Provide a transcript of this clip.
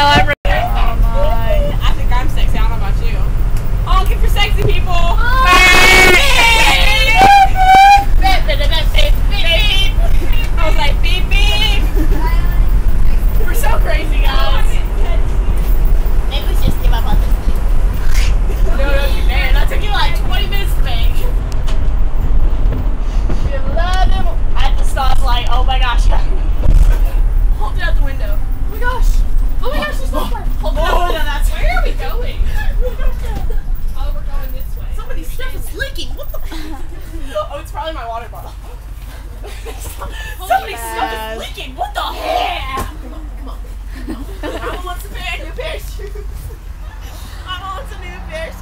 I'm ready. Oh my. I think I'm sexy. I don't know about you. Honking for sexy people. I was like, beep, beep. We're so crazy, guys. Maybe we should just give up on this thing. No, you man. That took you like 20 minutes to make. We love him. I had to stop like, oh my gosh. Hold it out the window. Oh my gosh. Oh my gosh, there's no one. Hold it out the window. That's where are we going? Oh, we're going this way. Somebody's stuff is leaking. What the Oh, it's probably my water bottle. Somebody's stuff is leaking. What the heck? Come on. I want some new pair of shoes. I want some new pair of shoes.